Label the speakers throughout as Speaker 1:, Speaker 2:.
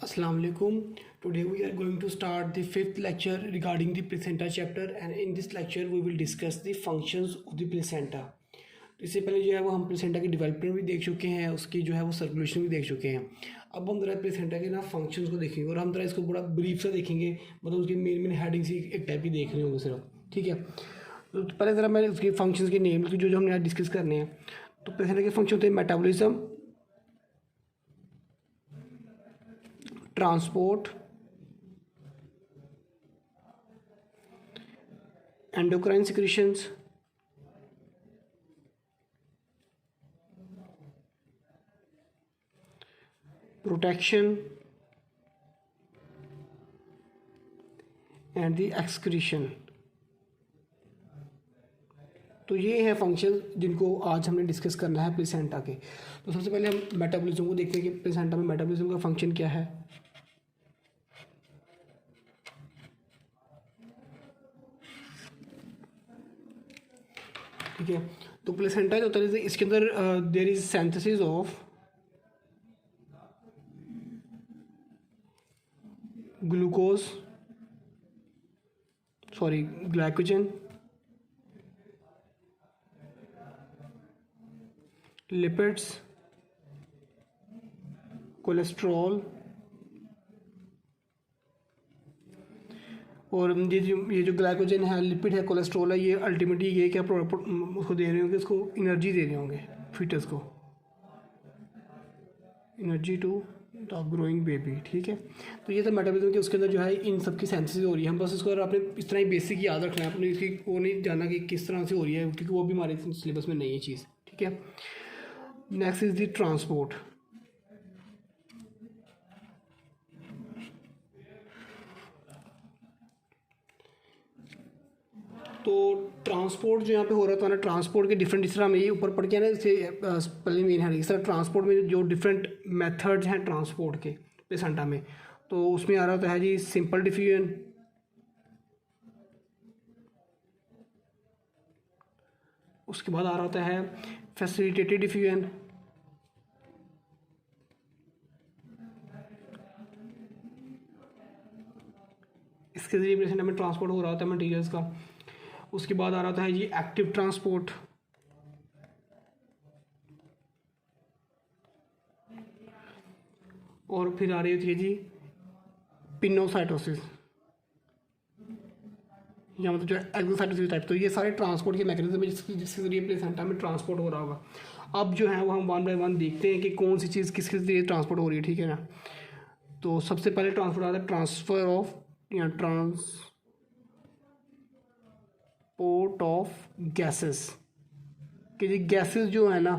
Speaker 1: Assalamu alaikum. Today we are going to start the fifth lecture regarding the placenta chapter, and in this lecture we will discuss the functions of the placenta. तो इससे पहले जो है वो हम placenta की development भी देख चुके हैं, उसकी जो है वो सर्कुलेशन भी देख चुके हैं। अब हम जरा प्लेसेंटा के ना फंक्शंस को देखेंगे और हम जरा इसको बड़ा ब्रीफ से देखेंगे, मतलब उसकी मेन हेडिंग्स ही एक टाइप की देख रहे होंगे सिर्फ, ठीक है। तो पहले ज़रा मैं उसके फंक्शंस के नेम जो जो हमने आज डिस्कस करने हैं। तो प्लेसेंटा के फंक्शन होते हैं metabolism, transport, endocrine secretions, protection and the excretion. तो ये है फंक्शन जिनको आज हमने डिस्कस करना है प्लेसेंटा के। तो सबसे पहले हम मेटाबॉलिज्म को देखते हैं कि प्लेसेंटा में मेटाबॉलिज्म का फंक्शन क्या है। ठीक है, तो प्लेसेंटा जो होता है इसके अंदर there is synthesis of glycogen, lipids, cholesterol और ये जो ग्लाइकोजन है, लिपिड है, कोलेस्ट्रॉल है, ये अल्टीमेटली ये क्या उसको दे रहे होंगे, उसको एनर्जी दे रहे होंगे फीटस को, energy to the growing baby. ठीक है, तो ये तो मेटाबॉलिज्म के उसके अंदर जो है इन सब की सिंथेसिस हो रही है। हम बस इसको आपने इस तरह ही बेसिक याद रखना है, अपने इसकी वो नहीं जानना कि किस तरह से हो रही है, क्योंकि वो भी हमारे सिलेबस में नहीं है चीज़। ठीक है, नेक्स्ट इज द ट्रांसपोर्ट। तो ट्रांसपोर्ट जो यहाँ पे हो रहा था ना, ट्रांसपोर्ट के डिफरेंट, इस तरह हमें ये ऊपर पढ़ के ना इसे पहले मेन है, इस तरह ट्रांसपोर्ट में जो डिफरेंट मेथड्स हैं ट्रांसपोर्ट के प्लेसेंटा में, तो उसमें आ रहा होता है जी सिंपल डिफ्यूजन, उसके बाद आ रहा होता है फैसिलिटेटेड डिफ्यूजन, इसके जरिए प्लेसेंटा में ट्रांसपोर्ट हो रहा होता है मटीरियल्स का। उसके बाद आ रहा है जी एक्टिव ट्रांसपोर्ट, और फिर आ रही होती है जी पिनोसाइटोसिस, या मतलब जो एक्सोसाइटोसिस टाइप। तो ये सारे ट्रांसपोर्ट के मैकेनिज्म है जिसके जरिए प्लेसेंटा में ट्रांसपोर्ट हो रहा होगा। अब जो है वो हम वन बाय वन देखते हैं कि कौन सी चीज़ किसके जरिए ट्रांसपोर्ट हो रही है। ठीक है ना, तो सबसे पहले ट्रांसपोर्ट आता है ट्रांसफ़र ऑफ या ट्रांसपोर्ट ऑफ गैसेस, कि जी गैसेस जो है ना,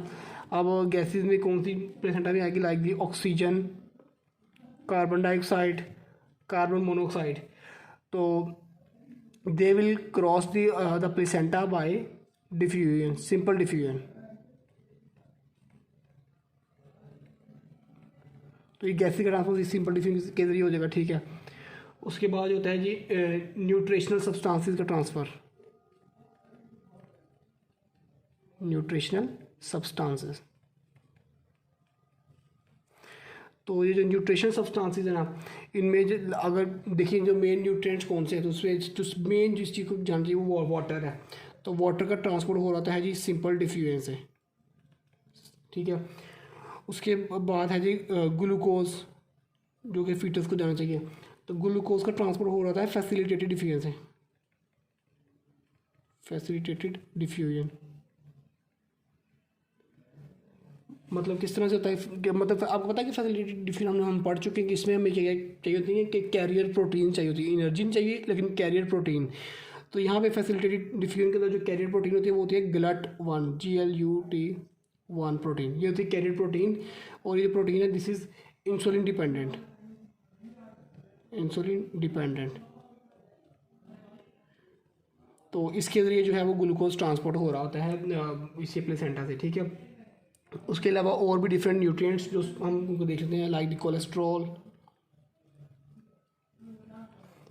Speaker 1: अब गैसेस में कौन सी प्लेसेंटा में आएगी, like the oxygen, carbon dioxide, carbon monoxide. तो they will cross the placenta by diffusion, simple diffusion. तो ये गैसेस का ट्रांसपोर्ट सिंपल डिफ्यूजन के जरिए हो जाएगा। ठीक है, उसके बाद होता है जी न्यूट्रिशनल सब्सटेंसेस का ट्रांसफ़र, न्यूट्रिशनल सब्सटेंसेस। तो ये जो न्यूट्रिशनल सब्सटेंसेस है ना, इनमें जो अगर देखिए जो मेन न्यूट्रिएंट्स कौन से हैं, तो उसमें जो मेन जिस चीज़ को जानते हैं वो वाटर है। तो वाटर का ट्रांसपोर्ट हो रहा है जी सिंपल डिफ्यूजन से। ठीक है, उसके बाद है जी ग्लूकोज, जो कि फीटस को जाना चाहिए। तो ग्लूकोज का ट्रांसपोर्ट हो रहा है फैसिलिटेटेड डिफ्यूजन से, फैसिलिटेटेड डिफ्यूजन। मतलब किस तरह से होता है, मतलब आपको पता है कि फैसिलिटेटेड डिफ्यूजन हम पढ़ चुके हैं कि इसमें हमें चाहिए होती है कि कैरियर प्रोटीन चाहिए होती है, एनर्जी नहीं चाहिए लेकिन कैरियर प्रोटीन। तो यहाँ पे फैसिलिटेटेड डिफ्यूजन के अंदर जो कैरियर प्रोटीन होती है वो होती है GLUT1, GLUT1 प्रोटीन, ये होती है कैरियर प्रोटीन। और ये प्रोटीन है, this is insulin dependent, insulin dependent. तो इसके ज़रिए जो है वो ग्लूकोज ट्रांसपोर्ट हो रहा होता है इसी प्लेसेंटा से। ठीक है, उसके अलावा और भी डिफरेंट न्यूट्रिएंट्स जो हम उनको देख लेते हैं, लाइक द कोलेस्ट्रॉल।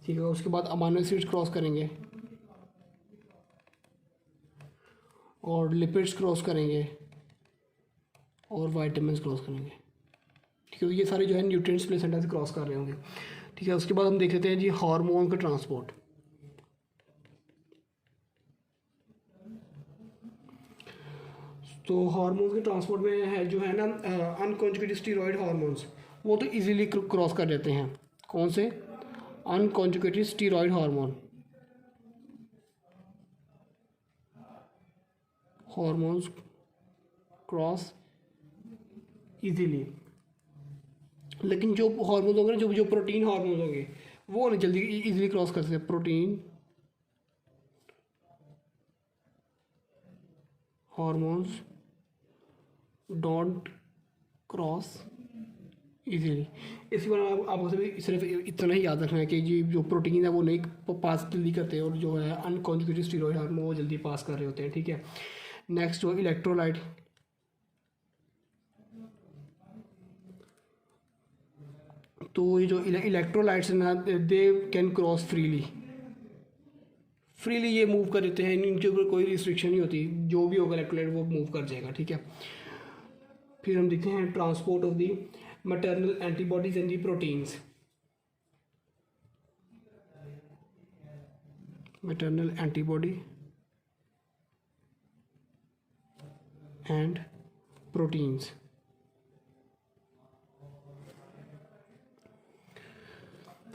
Speaker 1: ठीक है, उसके बाद अमाइनो एसिड्स क्रॉस करेंगे और लिपिड्स क्रॉस करेंगे और वाइटामिन क्रॉस करेंगे। ठीक है। तो ये सारे जो है न्यूट्रिएंट्स प्लेसेंटा से क्रॉस कर रहे होंगे, ठीक है। उसके बाद हम देख लेते हैं जी हार्मोन का ट्रांसपोर्ट। तो हार्मोन्स के ट्रांसपोर्ट में है जो है ना अनकॉन्जुगेटेड स्टीरॉयड हार्मोन्स, वो तो इजीली क्रॉस कर देते हैं। कौन से? Unconjugated steroid hormones cross easily. लेकिन जो हार्मोन्स होंगे ना, जो जो प्रोटीन हार्मोन्स होंगे, वो नहीं जल्दी इजीली क्रॉस कर सकते। Protein hormones don't cross easily. इसके बाद आपको सिर्फ इतना ही याद रखना है कि ये जो प्रोटीन है वो नहीं पास जल्दी करते, और जो है अनकॉन्जुगेटेड स्टीरॉयड हार्मोन वो जल्दी पास कर रहे होते हैं, ठीक है। नेक्स्ट जो इलेक्ट्रोलाइट, तो ये जो इलेक्ट्रोलाइट्स ना दे कैन क्रॉस फ्रीली ये मूव कर देते हैं, इनके ऊपर कोई रिस्ट्रिक्शन नहीं होती, जो भी होगा इलेक्ट्रोलाइट वो मूव कर जाएगा, ठीक है। फिर हम देखते हैं transport of the maternal antibodies and the proteins. Maternal antibody and proteins.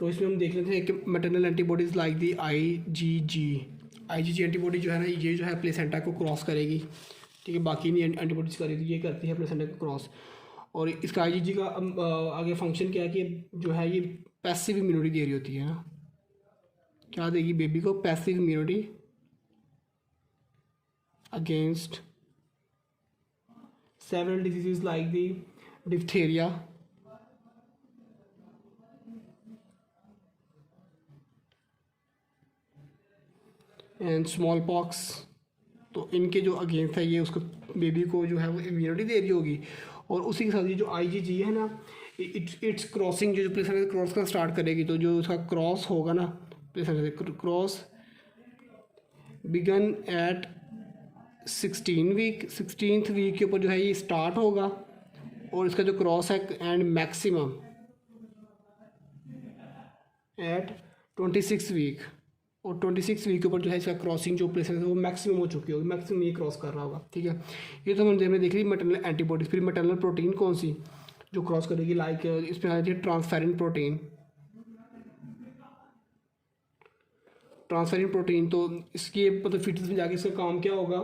Speaker 1: तो इसमें हम देख लेते हैं कि maternal antibodies like the IgG antibody जो है ना, ये जो है प्लेसेंटा को क्रॉस करेगी, ठीक है। बाकी नहीं एंटीबॉडीज़ करेगी, ये करती है प्लेसेंटा को क्रॉस। और इसका आईजीजी का आगे फंक्शन क्या है कि जो है ये पैसिव इम्यूनिटी दे रही होती है ना। क्या देगी बेबी को? Passive immunity against several diseases like the diphtheria and small pox. तो इनके जो अगेंस्ट है ये उसको बेबी को जो है वो इम्यूनिटी दे रही होगी। और उसी के साथ ये जो आईजीजी है ना, इट्स क्रॉसिंग जो प्लेसेंटा क्रॉस का स्टार्ट करेगी, तो जो उसका क्रॉस होगा ना प्लेसेंटा से cross begin eight 16th week के ऊपर जो है ये स्टार्ट होगा, और इसका जो क्रॉस है एंड मैक्सिमम एट 26 वीक, और 26 वीक के ऊपर जो है इसका क्रॉसिंग जो प्लेसेंटा है वो मैक्सिमम हो चुकी होगी, मैक्सिमम ये क्रॉस कर रहा होगा, ठीक है। ये तो हमने देख ली मैटरनल एंटीबॉडीज। फिर मैटरनल प्रोटीन कौन सी जो क्रॉस करेगी? लाइक इसमें आ जाती है ट्रांसफेरेंट प्रोटीन। तो इसकी मतलब फिटनेस में जाके इसका काम क्या होगा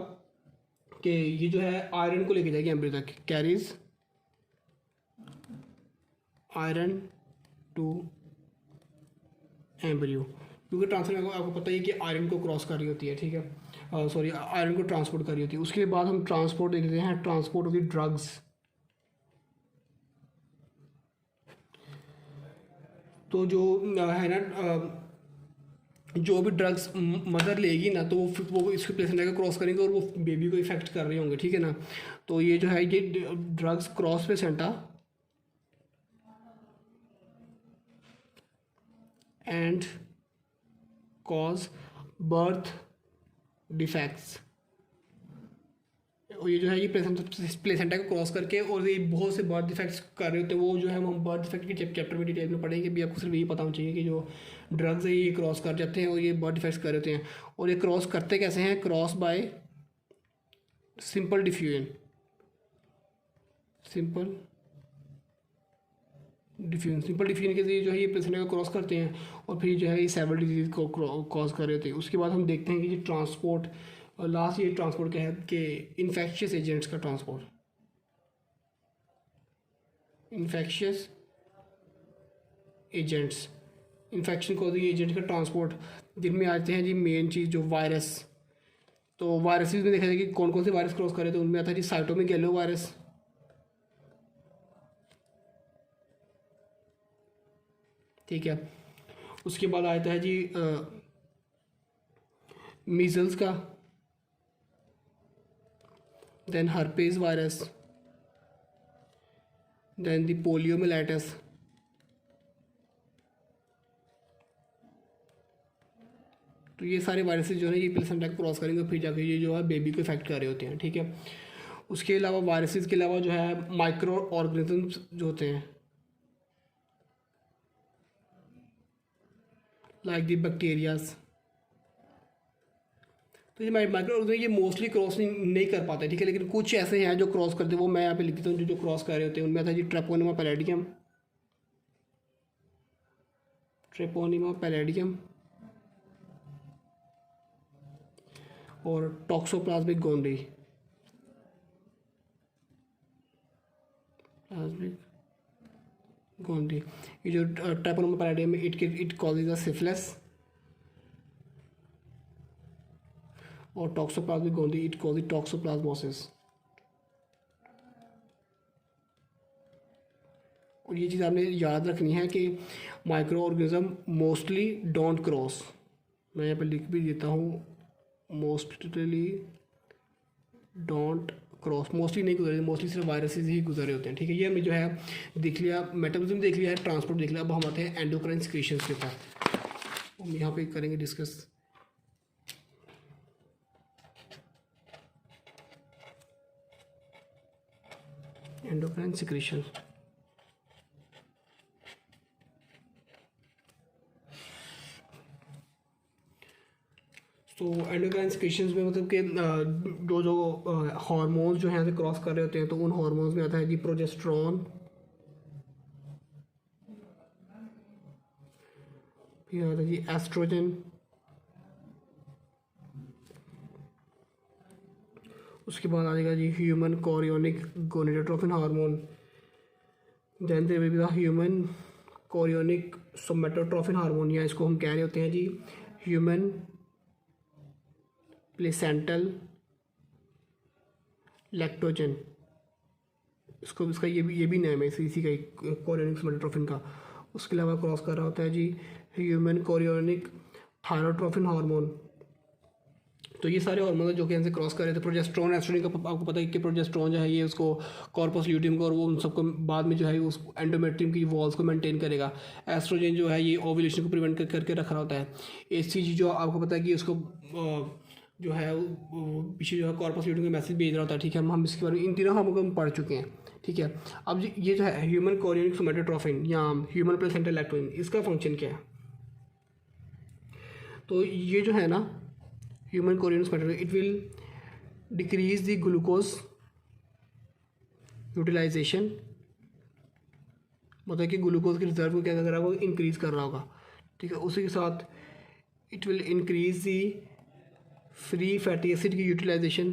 Speaker 1: कि ये जो है आयरन को लेके जाएगी एम्ब्रियो तक, कैरीज आयरन टू एम्ब्रियो, क्योंकि ट्रांसफर आपको पता ही है कि आयरन को क्रॉस कर रही होती है, ठीक है। सॉरी, आयरन को ट्रांसपोर्ट कर रही होती है। उसके बाद हम ट्रांसपोर्ट देख लेते हैं, ट्रांसपोर्ट ऑफ द ड्रग्स। तो जो है ना जो भी ड्रग्स मदर लेगी ना, तो वो इसके प्लेसेंटा का क्रॉस करेंगे और वो बेबी को इफेक्ट कर रहे होंगे, ठीक है ना। तो ये जो है ये drugs cross placenta and cause birth defects. और ये जो है ये प्लेसेंटा को क्रॉस करके और ये बहुत से बर्थ डिफेक्ट्स कर रहे होते हैं। वो जो है हम बर्थ डिफेक्ट के चैप्टर में डिटेल में पढ़ेंगे। भी आपको सिर्फ यही पता होना चाहिए कि जो ड्रग्स है ये क्रॉस कर जाते हैं और ये बर्थ डिफेक्ट्स कर रहे होते हैं। और ये क्रॉस करते कैसे हैं? क्रॉस बाय सिंपल डिफ्यूजन के जरिए जो है ये प्लेसेंटा को क्रॉस करते हैं, और फिर जो है ये सेवरल डिजीज को कॉज कर रहे होते हैं। उसके बाद हम देखते हैं कि ये ट्रांसपोर्ट, और लास्ट ये ट्रांसपोर्ट क्या है कि इन्फेक्शियस एजेंट्स का transport. Infectious agents, infection causing agent का ट्रांसपोर्ट, जिनमें आते हैं जी मेन चीज़ जो वायरस। तो वायरसेस में देखा जाए कि कौन कौन से वायरस क्रॉस करे, तो उनमें आता है जी साइटोमेगैलो वायरस, ठीक है। उसके बाद आता है जी मीजल्स का, देन हर्पेस वायरस, देन दी पोलियोमिलाइटिस, तो ये सारे वायरसेस जो है ये प्लेसेंटा को क्रॉस करेंगे, फिर जाकर ये जो है बेबी को इफेक्ट कर रहे होते हैं, ठीक है। उसके अलावा वायरसेस के अलावा जो है माइक्रो ऑर्गेनिजम्स जो होते हैं, लाइक द बैक्टीरियाज। तो ये माइक्रो ऑर्गेनिज्म ये मोस्टली क्रॉस नहीं कर पाते, ठीक है, लेकिन कुछ ऐसे हैं जो क्रॉस करते हैं, वो मैं यहाँ पे लिखता हूँ जो क्रॉस कर रहे होते हैं। उनमें था जी ट्रेपोनिमा पैलेडियम, ट्रेपोनिमा पैलेडियम और टॉक्सोप्लाज्मिक गोंडी, प्लाज्मिक गोंडी। ये जो Treponema palladium it causes a syphilis और टॉक्सोप्लाज्मिक गोंडी इट कॉजेज टॉक्सोप्लाज्मोसिस। और ये चीज़ आपने याद रखनी है कि micro organism mostly don't cross. मैं यहाँ पे लिख भी देता हूँ, मोस्टली डोंट क्रॉस, मोस्टली नहीं गुजरे, मोस्टली सिर्फ वायरसेस ही गुजरे होते हैं, ठीक है। ये हमने जो है देख लिया, मेटाबॉलिज्म देख लिया है, ट्रांसपोर्ट देख लिया। अब हम आते हैं एंडोक्राइन सिक्रीशंस के ऊपर, हम यहाँ पे करेंगे डिस्कस। एंडोक्राइन सिक्रीशन, तो एंडोक्राइन सिक्रीशंस में मतलब कि जो हार्मोन्स जो हैं क्रॉस कर रहे होते हैं, तो उन हार्मोन्स में आता है जी प्रोजेस्टेरॉन, फिर आता है जी एस्ट्रोजन, उसके बाद आ जाएगा जी human chorionic gonadotropin hormone, then there will be the human chorionic somatotropin hormone, या इसको हम कह रहे होते हैं जी ह्यूमन प्लेसेंटल लैक्टोजन। इसको इसका ये भी नाम है इसी का कोरियोनिक सोमेटोट्रोपिन का। उसके अलावा क्रॉस कर रहा होता है जी ह्यूमन कोरियोनिक थायरोट्रोपिन हार्मोन। तो ये सारे हार्मोन जो कि इनसे क्रॉस कर रहे थे। प्रोजेस्टेरॉन, एस्ट्रोजन का आपको पता है कि प्रोजेस्टेरॉन जो है ये उसको कॉर्पस ल्यूटियम को और वो उन सबको बाद में जो है उस एंडोमेट्रियम की वॉल्स को मेंटेन करेगा। एस्ट्रोजन जो है ये ओव्यूलेशन को प्रिवेंट करके रख रहा होता है। एचसीजी जो आपको पता है कि उसको जो है पीछे जो है कॉर्पस ल्यूटियम का मैसेज भेज रहा होता है, ठीक है। हम इसके बारे में इन तीनों हार्मोन को हम पढ़ चुके हैं, ठीक है। अब ये जो है ह्यूमन कोरियोनिक सोमेटोट्रोपिन या ह्यूमन प्लेसेंटल लैक्टोजन, इसका फंक्शन क्या है? तो ये जो है ना human chorionic somatotropin, it will decrease the glucose utilisation, मतलब कि ग्लूकोज की रिजर्व को क्या कर रहा होगा, इंक्रीज कर रहा होगा, ठीक है। उसी के साथ it will increase the free fatty acid की यूटिलाइजेशन,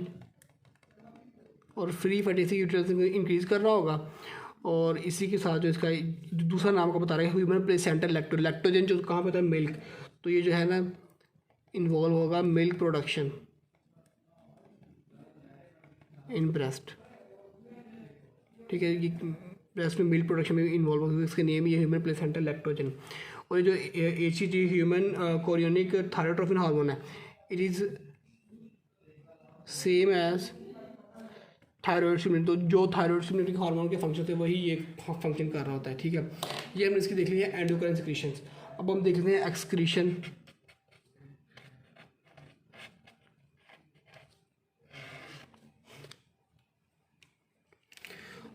Speaker 1: और free fatty acid utilisation increase कर रहा होगा। और इसी के साथ जो इसका दूसरा नाम का बता रहा है ह्यूमन प्लेसेंटल लैक्टोजन, जो कहाँ पे होता है मिल्क, तो ये जो है ना इन्वॉल्व होगा मिल्क प्रोडक्शन इन ब्रेस्ट, ठीक है। ये ब्रेस्ट में मिल्क प्रोडक्शन में इन्वॉल्व होगा, इसका नेम ये ह्यूमन प्लेसेंटल लैक्टोजन। और ये जो HCG human chorionic thyrotropin hormone है, it is same as thyroid stimulant. तो जो थायराइड स्टिमुलेटिंग हार्मोन के फंक्शन थे वही ये फंक्शन कर रहा होता है, ठीक है। ये हमने इसकी देख ली है एंडोक्राइन सिक्रीशंस। अब हम देख लेते हैं एक्सक्रीशन।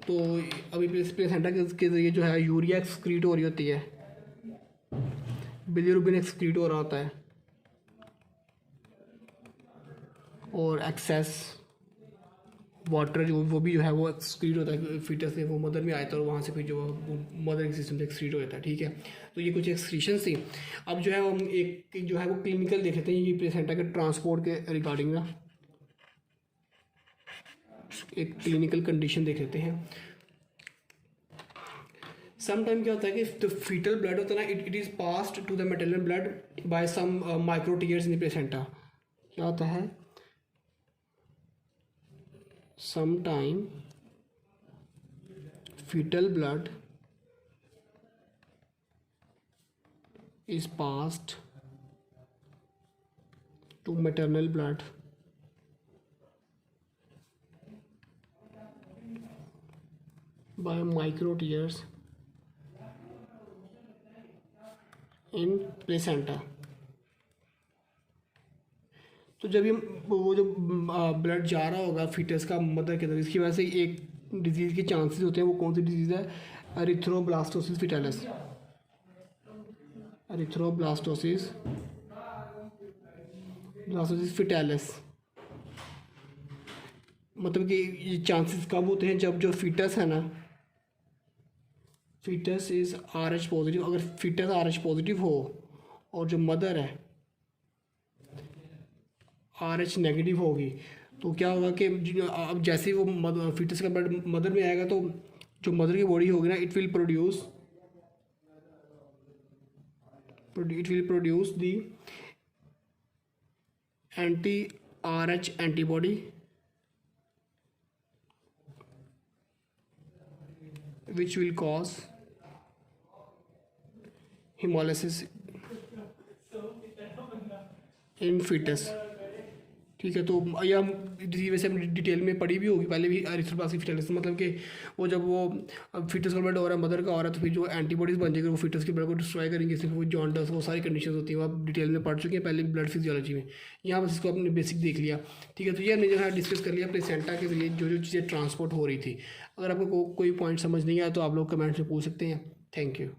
Speaker 1: तो अभी प्लेसेंटा के जरिए जो है यूरिया एक्सक्रीट हो रही होती है, बिलिरुबिन एक्सक्रीट हो रहा होता है, और एक्सेस वाटर जो वो भी जो है वो एक्सक्रीट होता है फीटस से, वो मदर में आया था और वहाँ से फिर जो मदर के सिस्टम से एक्सक्रीट हो जाता है, ठीक है। तो ये कुछ एक्सक्रीशन थी। अब जो है हम एक जो है वो क्लिनिकल देख लेते हैं ये प्लेसेंटा के ट्रांसपोर्ट के रिगार्डिंग ना एक क्लिनिकल कंडीशन देख लेते हैं। समटाइम क्या होता है कि जो फीटल ब्लड होता है ना, it is passed to the maternal blood by some micro tears in the placenta. क्या होता है, sometime fetal blood is passed to maternal blood by micro tears in placenta। तो जब ये वो जो ब्लड जा रहा होगा फीटस का मदर के अंदर, इसकी वजह से एक डिजीज़ के चांसेस होते हैं। वो कौन सी डिजीज़ है, एरिथ्रोब्लास्टोसिस फीटालिस। Erythroblastosis fetalis. मतलब कि ये चांसेस कब होते हैं जब जो फीटस है ना, फीटस इज़ RH पॉजिटिव, अगर फीटस RH पॉजिटिव हो और जो मदर है RH नेगेटिव होगी तो क्या होगा कि अब जैसे ही वो फीटस का ब्लड मदर में आएगा तो जो मदर की बॉडी होगी ना it will produce the anti-RH antibody which will cause hemolysis in fetus। ठीक है, तो ये हम वैसे हम डिटेल में पढ़ी भी होगी पहले भी एरिथ्रोब्लास्टिक फिटालिस, मतलब कि वो जब वो फीटस का ब्लड हो रहा है मदर का हो रहा है तो फिर जो एंटीबॉडीज़ बन जाएगी वो फीटस के ब्लड को डिस्ट्रॉय करेंगे, सिर्फ वो जॉन्डस वो सारी कंडीशन होती है वो आप डिटेल में पढ़ चुके हैं पहले भी ब्लड फिजियोलॉजी में। यहाँ बस इसको आपने बेसिक देख लिया। ठीक है, तो ये हमने जो है डिस्कस कर लिया प्लेसेंटा के जरिए जो जो चीज़ें ट्रांसपोर्ट हो रही थी। अगर आपको कोई पॉइंट समझ नहीं आया तो आप लोग कमेंट्स में पूछ सकते हैं। Thank you.